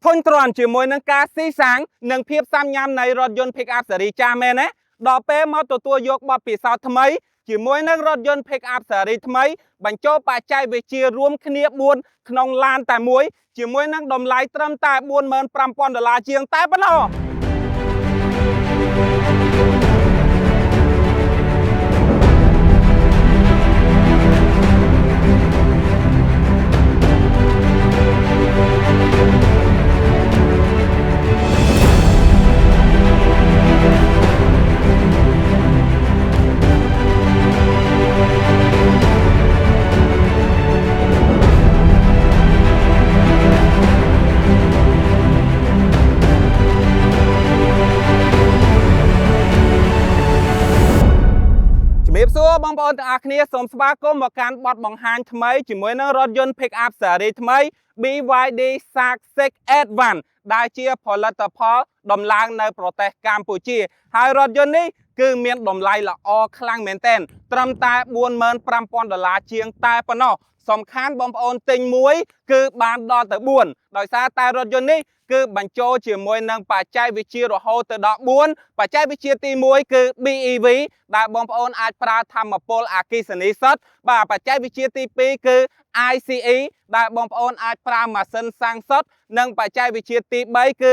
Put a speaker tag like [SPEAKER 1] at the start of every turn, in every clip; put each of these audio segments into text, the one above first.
[SPEAKER 1] ធុញទ្រាន់ជាមួយនឹងការស៊ីសាំងនិងភាពសាំញ៉ាំនៃរថយន្ត Pick up ស៊េរីចាស់មែនទេដល់ពេលមកទទួលយកបទពិសោធន៍ថ្មីជាមួយនឹងរថយន្ត Pick up ស៊េរីថ្មីបញ្ចូលបច្ចេកវិទ្យារួមគ្នា4ក្នុងឡានតែមួយជាមួយនឹងតម្លៃត្រឹមតែ$45,000ជាងតែប៉ុណ្ណោះបងប្អូនទាំងអស់គ្នាសូមស្វាគមន៍មកកាន់បទបង្ហាញថ្មីជាមួយនឹងរថយន្ត Pick up ស៊េរីថ្មី BYD Shark 6 Advance ដែលជាផលិតផលដំឡើងនៅប្រទេសកម្ពុជាហើយរថយន្តនេះគឺមានតម្លៃល្អខ្លាំងមែនទែនត្រឹមតែ$45,000ជាងតែប៉ុណ្ណោះសំខាន់បងប្អូនទិញមួយគឺបានដល់ទៅ4ដោយសារតែរថយន្តនេះគឺបញ្ចូលជាមួយនឹងបច្ចេកវិទ្យារហូតទៅដល់4បច្ចេកវិទ្យាទី1គឺ BEV ដែលបងប្អូនអាចប្រើថាមពលអគ្គិសនីសុទ្ធបាទបច្ចេកវិទ្យាទី2គឺ ICE ដែលបងប្អូនអាចប្រើម៉ាស៊ីនសាំងសុទ្ធនិងបច្ចេកវិទ្យាទី3គឺ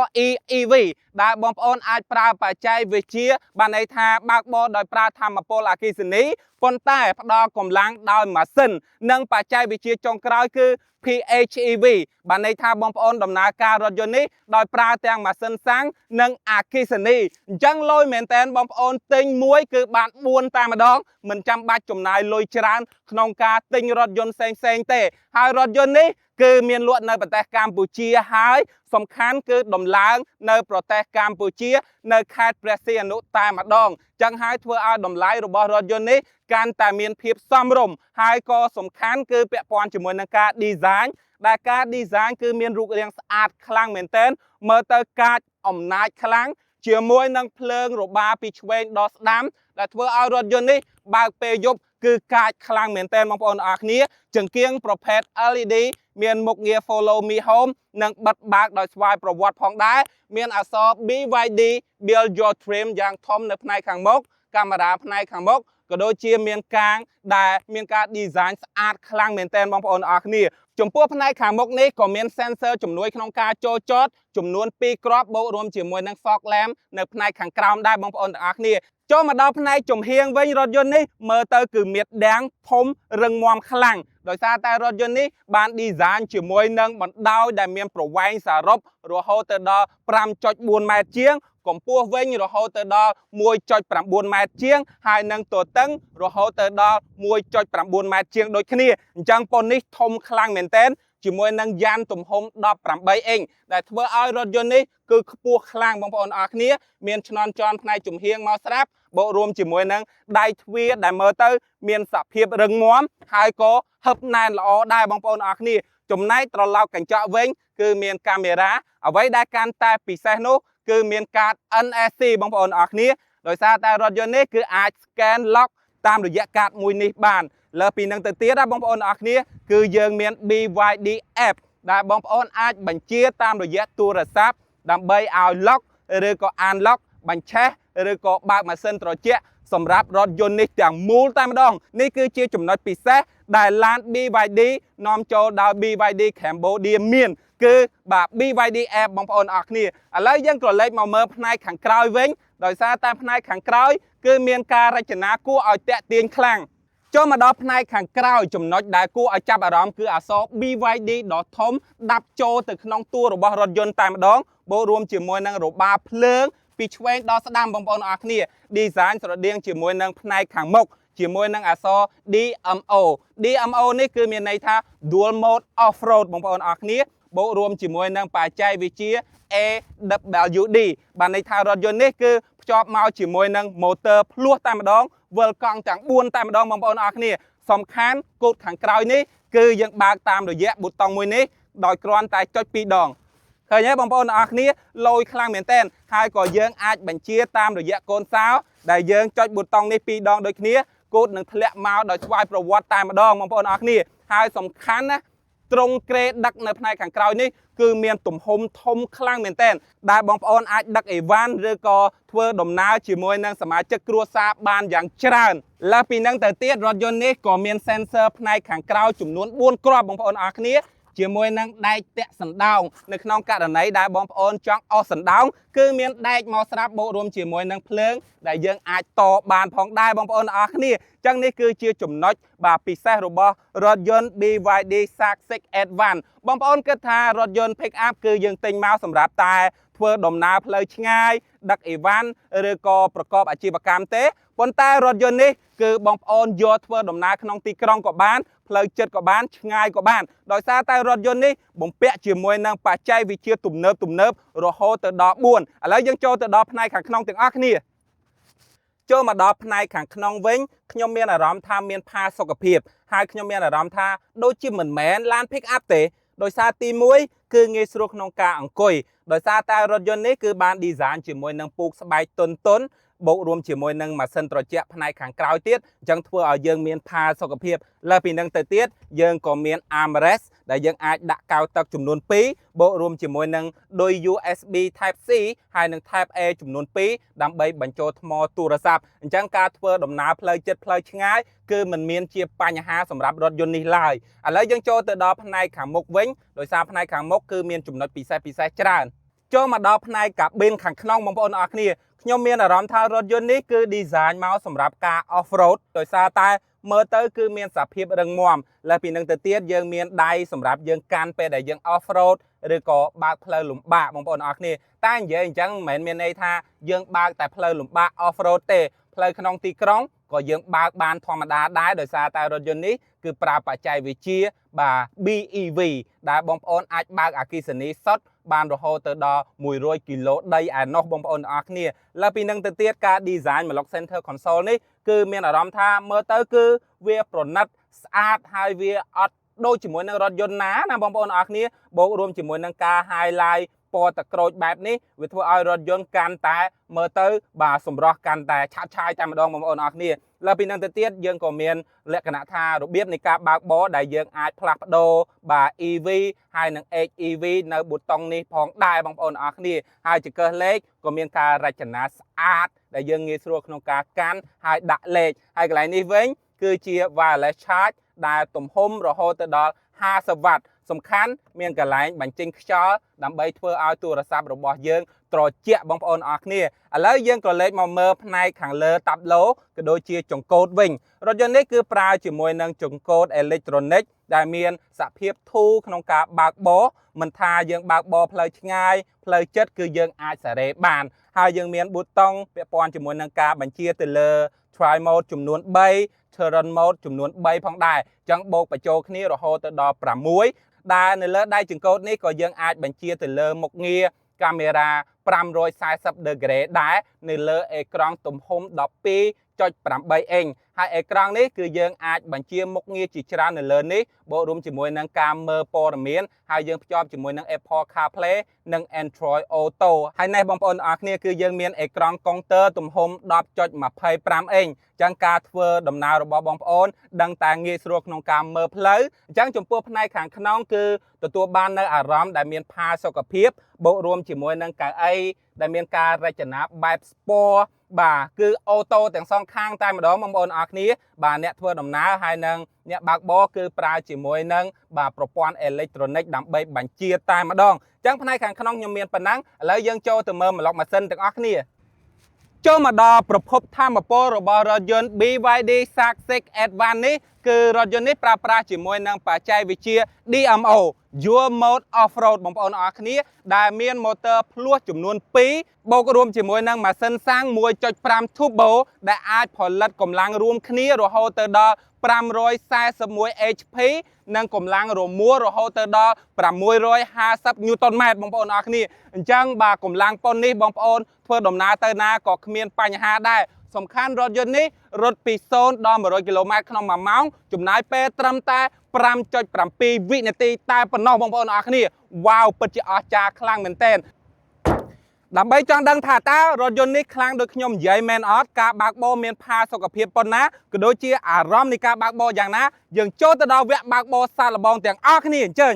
[SPEAKER 1] REEV ដែលបងប្អូនអាចប្រើបច្ចេកវិទ្យាបានន័យថាបើកបរដោយប្រើថាមពលអគ្គិសនីប៉ុន្តែផ្ដល់កម្លាំងដោយម៉ាស៊ីននិងបច្ចេកវិទ្យាចុងក្រោយគឺ PHEV បានន័យថាបងប្អូនដំណើរការរថយន្តនេះដោយប្រើទាំងម៉ាស៊ីនសាំងនិងអគ្គិសនីអញ្ចឹងលុយមែនតើបងប្អូនទិញមួយគឺបាន4តែម្ដងមិនចាំបាច់ចំណាយលុយច្រើនក្នុងការទិញរថយន្តផ្សេងទេហើយរថយន្តនេះគឺមានលក់នៅប្រទេសកម្ពុជាហើយសំខាន់គឺដំឡើងនៅប្រទេសកម្ពុជានៅខេត្តព្រះសីហនុតែម្ដងចឹងហើយធ្វើឲ្យតម្លៃរបស់រថយន្តនេះកាន់តែមានភាពសមរម្យហើយក៏សំខាន់គឺពាក់ព័ន្ធជាមួយនឹងការ design ដែលការ design គឺមានរូបរាងស្អាតខ្លាំងមែនទែនមើលទៅកាចអំណាចខ្លាំងជាមួយនឹងភ្លើងរបាពីឆ្វេងដល់ស្ដាំដែលធ្វើឲ្យរថយន្តនេះបើកពេលយប់គឺកាចខ្លាំងមែនទែនបងប្អូនអរគ្នាចង្គៀងប្រភេទ LED មានមុខងារ Follow Me Home និងបិទបើកដោយស្វ័យប្រវត្តិផងដែរមានអក្សរ BYD Build Your Dream យ៉ាងធំនៅផ្នែកខាងមុខកាមេរ៉ាផ្នែកខាងមុខក៏ដូចជាមានកាងដែលមានការ design ស្អាតខ្លាំងមែនទែនបងប្អូនអរគ្នាចំពោះផ្នែកខាងមុខនេះក៏មាន sensor ជំនួយក្នុងការចូលចតចំនួន2គ្រាប់បូករួមជាមួយនឹង fog lamp នៅផ្នែកខាងក្រោមដែរបងប្អូនទាំងអស់គ្នាចូលមកដល់ផ្នែកចំហៀងវិញរថយន្តនេះមើលទៅគឺមានដាំងធំរឹងមាំខ្លាំងដោយសារតែរថយន្តនេះបាន design ជាមួយនឹងបណ្ដោយដែលមានប្រវែងសរុបរហូតទៅដល់ 5.4 ម៉ែត្រជាងកម្ពស់វិញរហូតទៅដល់ 1.9 ម៉ែត្រជាងហើយនឹងទទឹងរហូតទៅដល់ 1.9 ម៉ែត្រជាងដូចគ្នាអញ្ចឹងប៉ុននេះធំខ្លាំងមែនទែនជាមួយនឹងយ៉ានទំហំ18អ៊ីងដែលធ្វើឲ្យរថយន្តនេះគឺខ្ពស់ខ្លាំងបងប្អូនអរគ្នាមានឆ្នន់ចន់ផ្នែកចំហៀងមកស្រាប់បូករួមជាមួយនឹងដៃទ្វារដែលមើលទៅមានសភាពរឹងមាំហើយក៏ហឹបណែនល្អដែរបងប្អូនអរគ្នាចំណែកត្រឡោកកញ្ចក់វិញគឺមានកាមេរ៉ាអ្វីដែលកាន់តែពិសេសនោះគឺមានកាត NFC បងប្អូនអរគ្នាដោយសារតែរថយន្តនេះគឺអាច scan lock តាមរយៈកាតមួយនេះបានលើពីនឹងទៅទៀតបងប្អូនអរគ្នាគឺយើងមាន BYD App ដែលបងប្អូនអាចបញ្ជាតាមរយៈទូរស័ព្ទដើម្បីឲ្យ lock ឬក៏ unlock បញ្ឆេះឬក៏បើកម៉ាស៊ីនត្រជាក់សម្រាប់រថយន្តនេះទាំងមូលតែម្ដងនេះគឺជាចំណុចពិសេសដែលឡាន BYD នាំចូលដោយ BYD Cambodia មានគឺបាទ BYD App បងប្អូនអរគ្នាឥឡូវយើងក៏លេចមកមើលផ្នែកខាងក្រោយវិញដោយសារតែផ្នែកខាងក្រោយគឺមានការរចនាគួរឲ្យទាក់ទាញខ្លាំងចូលមកដល់ផ្នែកខាងក្រោយចំណុចដែលគួរឲ្យចាប់អារម្មណ៍គឺអក្សរ BYD ដ៏ធំដាប់ចូលទៅក្នុងតួរបស់រថយន្តតែម្ដងបូករួមជាមួយនឹងរបាភ្លើងពីឆ្វេងដល់ស្ដាំបងប្អូនអរគ្នា design ស្រដៀងជាមួយនឹងផ្នែកខាងមុខជាមួយនឹងអក្សរ DMO នេះគឺមានន័យថា Dual Mode Off Road បងប្អូនអរគ្នាបូករួមជាមួយនឹងបច្ចេកវិទ្យា AWD បានន័យថារថយន្តនេះគឺភ្ជាប់មកជាមួយនឹង motor ភ្លោះតែម្ដងវិលកង់ទាំង4តែម្ដងបងប្អូនអរគ្នាសំខាន់កូដខាងក្រោយនេះគឺយើងបើកតាមរយៈប៊ូតុងមួយនេះដោយគ្រាន់តែចុច2ដងឃើញទេបងប្អូនអរគ្នាលយខ្លាំងមែនទែនហើយក៏យើងអាចបញ្ជាតាមរយៈកូនសោដែលយើងចុចប៊ូតុងនេះ2ដងដូចគ្នាកូដនឹងធ្លាក់មកដោយស្វ័យប្រវត្តិតែម្ដងបងប្អូនអរគ្នាហើយសំខាន់ណា ត្រង់ក្រេដឹកនៅផ្នែកខាងក្រោយនេះគឺមានទំហំធំខ្លាំងមែនទែនដែលបងប្អូនអាចដឹកអីវ៉ាន់ឬក៏ធ្វើដំណើរជាមួយនឹងសមាជិកគ្រួសារបានយ៉ាងច្រើនលើសពីនឹងទៅទៀតរថយន្តនេះក៏មាន sensor ផ្នែកខាងក្រោយចំនួន4គ្រាប់បងប្អូនអរគ្នាជាមួយនឹងដែកតាក់សណ្ដោងនៅក្នុងករណីដែលបងប្អូនចង់អស់សណ្ដោងគឺមានដែកមកស្រាប់បូករួមជាមួយនឹងភ្លើងដែលយើងអាចតបានផងដែរបងប្អូនអរគ្នាអញ្ចឹងនេះគឺជាចំណុចបាទពិសេសរបស់រថយន្ត BYD Shark 6 Advance បងប្អូនគិតថារថយន្ត Pick Up គឺយើងទិញមកសម្រាប់តែធ្វើដំណើរផ្លូវឆ្ងាយដឹកអីវ៉ាន់ឬក៏ប្រកបអាជីវកម្មទេប៉ុន្តែរថយន្តនេះគឺបងប្អូនយកធ្វើដំណើរក្នុងទីក្រុងក៏បានផ្លូវចិត្តក៏បានឆ្ងាយក៏បានដោយសារតែរថយន្តនេះបំពាក់ជាមួយនឹងបច្ចេកវិទ្យាទំនើបរហូតទៅដល់4ឥឡូវយើងចូលទៅដល់ផ្នែកខាងក្នុងទាំងអស់គ្នាចូលមកដល់ផ្នែកខាងក្នុងវិញខ្ញុំមានអារម្មណ៍ថាមានផាសុកភាពហើយខ្ញុំមានអារម្មណ៍ថាដូចជាមិនមែនឡាន Pick Up ទេដោយសារទី1គឺងាយស្រួលក្នុងការអង្គុយដោយសារតែរថយន្តនេះគឺបាន design ជាមួយនឹងពូកស្បែកទន់បូករួមជាមួយនឹងម៉ាស៊ីនត្រជាក់ផ្នែកខាងក្រោយទៀតអញ្ចឹងធ្វើឲ្យយើងមានផាសុកភាពលើសពីនឹងទៅទៀតយើងក៏មាន armrest ដែលយើងអាចដាក់កៅទឹកចំនួន2បូករួមជាមួយនឹងដោយ USB Type C ហើយនិង Type A ចំនួន2ដើម្បីបញ្ចូលថ្មទូរស័ព្ទអញ្ចឹងការធ្វើដំណើរផ្លូវចិត្តផ្លូវឆ្ងាយគឺមិនមានជាបញ្ហាសម្រាប់រថយន្តនេះឡើយឥឡូវយើងចូលទៅដល់ផ្នែកខាងមុខវិញដោយសារផ្នែកខាងមុខគឺមានចំណុចពិសេសច្រើនចូលមកដល់ផ្នែកកាប៊ីនខាងក្នុងបងប្អូនអរគ្នាខ្ញុំមានអារម្មណ៍ថារថយន្តនេះគឺ design មកសម្រាប់ការ off road ដោយសារតែមើលទៅគឺមានសភាពរឹងមាំលើសពីនឹងទៅទៀតយើងមានដៃសម្រាប់យើងកាន់ពេលដែលយើង off road ឬក៏បើកផ្លូវលំបាកបងប្អូនអរគ្នាតែនិយាយអញ្ចឹងមិនមែនមានន័យថាយើងបើកតែផ្លូវលំបាក off road ទេផ្លូវក្នុងទីក្រុងក៏យើងបើកបានធម្មតាដែរដោយសារតែរថយន្តនេះគឺប្រើបច្ចេកវិទ្យាបាទ BEV ដែលបងប្អូនអាចបើកអគ្គិសនីសុទ្ធបានរហូតទៅដល់100គីឡូដីឯណោះបងប្អូនទាំងអស់គ្នាលើសពីនឹងទៅទៀតការ design ម្លុក center console នេះគឺមានអារម្មណ៍ថាមើលទៅគឺវាប្រណិតស្អាតហើយវាអត់ដូចជាមួយនឹងរថយន្តណាបងប្អូនទាំងអស់គ្នាបូករួមជាមួយនឹងការ highlight ពណ៌ទឹកក្រូចបែបនេះវាធ្វើឲ្យរថយន្តកាន់តែមើលទៅបាទសម្រស់កាន់តែឆាប់ឆាយតែម្ដងបងប្អូនអរគ្នាលើពីនឹងទៅទៀតយើងក៏មានលក្ខណៈថារបៀបនៃការបើកបរដែលយើងអាចផ្លាស់ប្ដូរបាទ EV ហើយនិង HEV នៅប៊ូតុងនេះផងដែរបងប្អូនអរគ្នាហើយចង្កឹះលេខក៏មានការរចនាស្អាតដែលយើងងាយស្រួលក្នុងការកាន់ហើយដាក់លេខហើយកន្លែងនេះវិញគឺជា wireless charge ដែលទំហំរហូតទៅដល់50វ៉ាត់សំខាន់មានកន្លែងបញ្ចេញខ្យល់ដើម្បីធ្វើឲ្យទូរស័ព្ទរបស់យើងត្រជាក់បងប្អូនអរគ្នាឥឡូវយើងក៏លេខមកមើលផ្នែកខាងលើតាប់ឡូក៏ដូចជាចង្កូតវិញរថយន្តនេះគឺប្រើជាមួយនឹងចង្កូតអេឡិចត្រូនិកដែលមានសភាពធូរក្នុងការបើកបរមិនថាយើងបើកបរផ្លូវឆ្ងាយផ្លូវចិត្តគឺយើងអាចសេរីបានហើយយើងមានប៊ូតុងពាក់ព័ន្ធជាមួយនឹងការបញ្ជាទៅលើ Try Mode ចំនួន3 Terrain Mode ចំនួន3ផងដែរអញ្ចឹងបូកបញ្ចូលគ្នារហូតទៅដល់6ដែលនៅលើដៃចង្កូតនេះក៏យើងអាចបញ្ជាទៅលើមុខងារកាមេរ៉ា540 degree ដែរនៅលើអេក្រង់ទំហំ 12.8 អ៊ីងហើយអេក្រង់នេះគឺយើងអាចបញ្ជាមុខងារជាច្រើននៅលើនេះបូករួមជាមួយនឹងការមើលព័ត៌មានហើយយើងភ្ជាប់ជាមួយនឹង Apple CarPlay និង Android Auto ហើយនេះបងប្អូនអរគ្នាគឺយើងមានអេក្រង់កុងទ័រទំហំ 10.25 អ៊ីងអញ្ចឹងការធ្វើដំណើររបស់បងប្អូនដឹងតែងាយស្រួលក្នុងការមើលផ្លូវអញ្ចឹងចំពោះផ្នែកខាងក្នុងគឺទទួលបាននៅអារម្មណ៍ដែលមានផាសុកភាពបូករួមជាមួយនឹងកៅអីដែលមានការរចនាបែប Sport បាទគឺអូតូទាំងសងខាងតែម្ដងបងប្អូនអរគ្នាបាទអ្នកធ្វើដំណើរហើយនឹងអ្នកបើកបរគឺប្រើជាមួយនឹងបាទប្រព័ន្ធអេឡិចត្រូនិកដើម្បីបញ្ជាតែម្ដងអញ្ចឹងផ្នែកខាងក្នុងខ្ញុំមានប៉ុណ្ណឹងឥឡូវយើងចូលទៅមើលម្លុកម៉ាស៊ីនទាំងអស់គ្នាចូលមកដល់ប្រភពថាមពលរបស់រថយន្ត BYD Shark 6 Advance នេះគឺរថយន្តនេះប្រើប្រាស់ជាមួយនឹងបច្ចេកវិទ្យា DMO Dual Mode Off-road បងប្អូនអរគ្នាដែលមានម៉ូទ័រភ្លោះចំនួន2បូករួមជាមួយនឹងម៉ាស៊ីនសាំង 1.5 Turbo ដែលអាចផលិតកម្លាំងរួមគ្នារហូតទៅដល់541 HP និងកម្លាំងរមួលរហូតទៅដល់650 Newton m បងប្អូនអរគ្នាអញ្ចឹងបាទកម្លាំងប៉ុននេះបងប្អូនធ្វើដំណើរទៅណាក៏គ្មានបញ្ហាដែរសំខាន់រថយន្តនេះរត់ពី0ដល់100គីឡូម៉ែត្រក្នុង1ម៉ោងចំណាយពេលត្រឹមតែ 5.7 វិនាទីតែប៉ុណ្ណោះបងប្អូនអរគ្នាវ៉ាវពិតជាអស្ចារ្យខ្លាំងមែនទែនឥ ដើម្បីចង់ដឹងថាតើរថយន្តនេះខ្លាំងដូចខ្ញុំនិយាយមែនអត់ការបើកបរមានផាសុកភាពប៉ុណ្ណាក៏ដូចជាអារម្មណ៍នៃការបើកបរយ៉ាងណាយើងចូលទៅដល់វគ្គបើកបរសាកល្បងទាំងអស់គ្នាអញ្ជើញ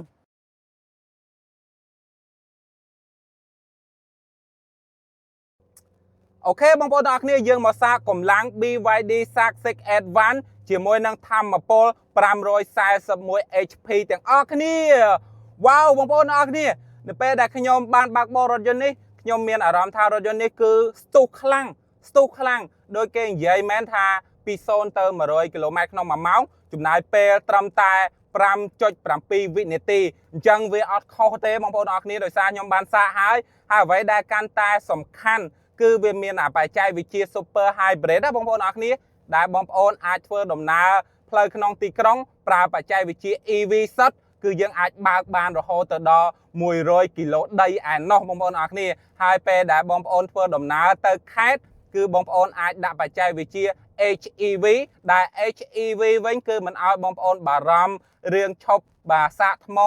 [SPEAKER 1] អូខេបងប្អូនទាំងអស់គ្នាយើងមកសាកកម្លាំង BYD Saxix Advance ជាមួយនឹងថាមពល541 HP ទាំងអស់គ្នាវ៉ាវបងប្អូនទាំងអស់គ្នានៅពេលដែលខ្ញុំបានបើកបររថយន្តនេះខ្ញុំមានអារម្មណ៍ថារថយន្តនេះគឺស្ទុះខ្លាំងដោយគេនិយាយមែនថាពី0ទៅ100គីឡូម៉ែត្រក្នុង1ម៉ោងចំណាយពេលត្រឹមតែ5.7 វិនាទីអញ្ចឹងវាអត់ខុសទេបងប្អូនទាំងអស់គ្នាដោយសារខ្ញុំបានសាកហើយអ្វីដែលកាន់តែសំខាន់គឺវាមានបច្ចេកវិទ្យា Super Hybrid ណាបងប្អូនទាំងអស់គ្នាដែលបងប្អូនអាចធ្វើដំណើរផ្លូវក្នុងទីក្រុងប្រើបច្ចេកវិទ្យា EV សុទ្ធគឺយើងអាចបើកបានរហូតទៅដល់100គីឡូដីឯណោះបងប្អូនទាំងអស់គ្នាហើយពេលដែលបងប្អូនធ្វើដំណើរទៅខេត្តគឺបងប្អូនអាចដាក់បច្ចេកវិទ្យា HEV ដែល HEV វិញគឺមិនឲ្យបងប្អូនបារម្ភរឿងឈប់សាកថ្ម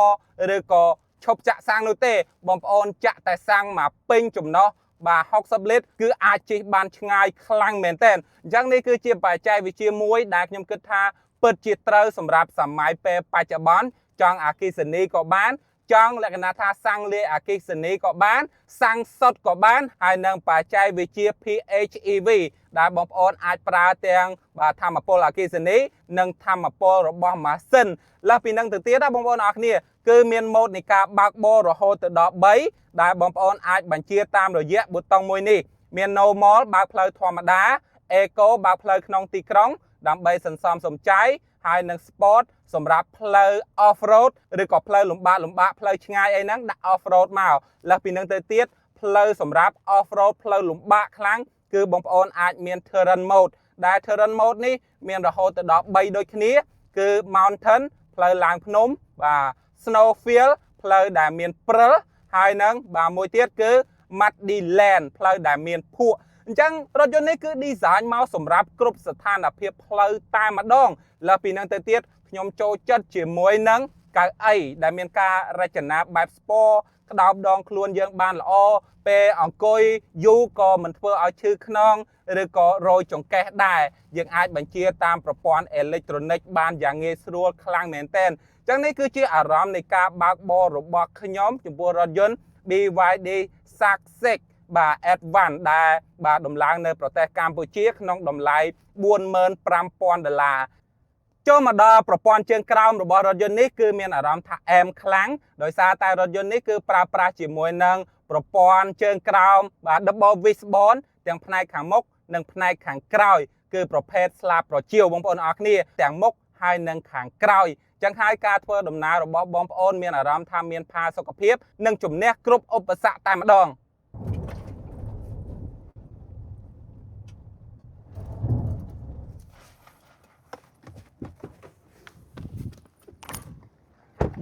[SPEAKER 1] ឬក៏ឈប់ចាក់សាំងនោះទេបងប្អូនចាក់តែសាំងមកពេញចំណោះ60លីត្រគឺអាចជិះបានឆ្ងាយខ្លាំងមែនទែនអញ្ចឹងនេះគឺជាបច្ចេកវិទ្យាមួយដែលខ្ញុំគិតថាពិតជាត្រូវសម្រាប់សម័យពេលបច្ចុប្បន្នចង់អគ្គិសនីក៏បានចង់លក្ខណៈថាសាំងលាយអគ្គិសនីក៏បានសាំងសុទ្ធក៏បានហើយនឹងបច្ចេកវិទ្យា PHEV ដែលបងប្អូនអាចប្រើទាំងថាមពលអគ្គិសនីនិងថាមពលរបស់ម៉ាស៊ីនលើសពីនឹងទៅទៀតណាបងប្អូនអរគ្នាគឺមានម៉ូដនៃការបើកបររហូតទៅដល់3ដែលបងប្អូនអាចបញ្ជាតាមរយៈប៊ូតុងមួយនេះមាន Normal បើកផ្លូវធម្មតា Eco បើកផ្លូវក្នុងទីក្រុងដើម្បីសន្សំសំចៃហើយនឹង Sport សម្រាប់ផ្លូវ Off Road ឬក៏ផ្លូវលំបាកផ្លូវឆ្ងាយអីហ្នឹងដាក់ Off Road មកលើសពីនឹងទៅទៀតផ្លូវសម្រាប់ Off Road ផ្លូវលំបាកខ្លាំងគឺបងប្អូនអាចមាន Terrain Mode ដែល Terrain Mode នេះមានរហូតដល់3ដូចគ្នាគឺ Mountain ផ្លូវឡើងភ្នំSnowfield ផ្លូវដែលមានព្រិលហើយនឹងមួយទៀតគឺ Muddy Land ផ្លូវដែលមានភក់អញ្ចឹងរថយន្តនេះគឺ design មកសម្រាប់គ្រប់ស្ថានភាពផ្លូវតែម្ដងលើសពីនឹងទៅទៀតខ្ញុំចូលចិត្តជាមួយនឹងកៅអីដែលមានការរចនាបែប Sport ក្តោបដងខ្លួនយើងបានល្អពេលអង្គុយយូរក៏មិនធ្វើឲ្យឈឺខ្នងឬក៏រយចង្កេះដែរយើងអាចបញ្ជាតាមប្រព័ន្ធអេឡិចត្រូនិកបានយ៉ាងងាយស្រួលខ្លាំងមែនទែនអញ្ចឹងនេះគឺជាអារម្មណ៍នៃការបើកបររបស់ខ្ញុំចំពោះរថយន្ត BYD Saxix Advance ដែលដំឡើងនៅប្រទេសកម្ពុជាក្នុងតម្លៃ$45,000ចូលមកដល់ប្រព័ន្ធជើងក្រោមរបស់រថយន្តនេះគឺមានអារម្មណ៍ថាអែមខ្លាំងដោយសារតែរថយន្តនេះគឺប្រើប្រាស់ជាមួយនឹងប្រព័ន្ធជើងក្រោមDouble Wishbone ទាំងផ្នែកខាងមុខនិងផ្នែកខាងក្រោយគឺប្រភេទស្លាបប្រជៀវបងប្អូនអរគ្នាទាំងមុខហើយនិងខាងក្រោយចឹងហើយការធ្វើដំណើររបស់បងប្អូនមានអារម្មណ៍ថាមានផាសុកភាពនិងជំនះគ្រប់ឧបសគ្គតែម្ដង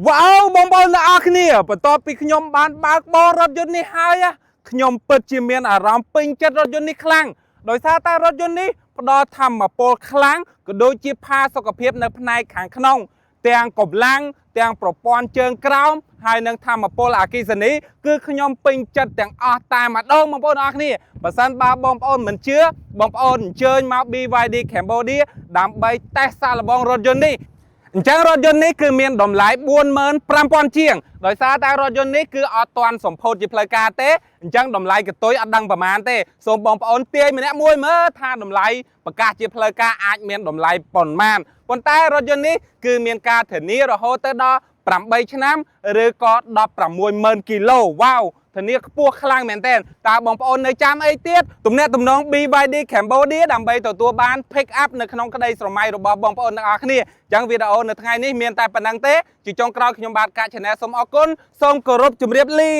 [SPEAKER 1] វ៉ាវបងប្អូនទាំងអស់គ្នាបន្ទាប់ពីខ្ញុំបានបើកបររថយន្តនេះហើយខ្ញុំពិតជាមានអារម្មណ៍ពេញចិត្តរថយន្តនេះខ្លាំងដោយសារតែរថយន្តនេះផ្ដល់ថាមពលខ្លាំងក៏ដូចជាផាសុកភាពនៅផ្នែកខាងក្នុងទាំងកម្លាំងទាំងប្រព័ន្ធជើងក្រោមហើយនឹងថាមពលអគ្គិសនីគឺខ្ញុំពេញចិត្តទាំងអស់តែម្ដងបងប្អូនអរគ្នាបើសិនបើបងប្អូនមិនជឿបងប្អូនអញ្ជើញមក BYD Cambodia ដើម្បីតេស្តសាកល្បងរថយន្តនេះអញ្ចឹងរថយន្តនេះគឺមានតម្លៃ45,000ជាងដោយសារតែរថយន្តនេះគឺអត់ទាន់សម្ពោធជាផ្លូវការទេអញ្ចឹងតម្លៃកតុយអត់ដឹងប្រមាណទេសូមបងប្អូនទាយម្នាក់មួយមើលថាតម្លៃប្រកាសជាផ្លូវការអាចមានតម្លៃប៉ុន្មានប៉ុន្តែរថយន្តនេះគឺមានការធានារហូតទៅដល់8ឆ្នាំឬក៏160000គីឡូវ៉ាវធានាខ្ពស់ខ្លាំងមែនទែនតើបងប្អូននៅចាំអីទៀតទំនាក់ទំនង BYD Cambodia ដើម្បីទទួលបាន pick up នៅក្នុងក្តីស្រមៃរបស់បងប្អូនទាំងអស់គ្នាអញ្ចឹងវីដេអូនៅថ្ងៃនេះមានតែប៉ុណ្្នឹងទេជាចុងក្រោយខ្ញុំបាទកាត់ Channel សូមអរគុណសូមគោរពជម្រាបលា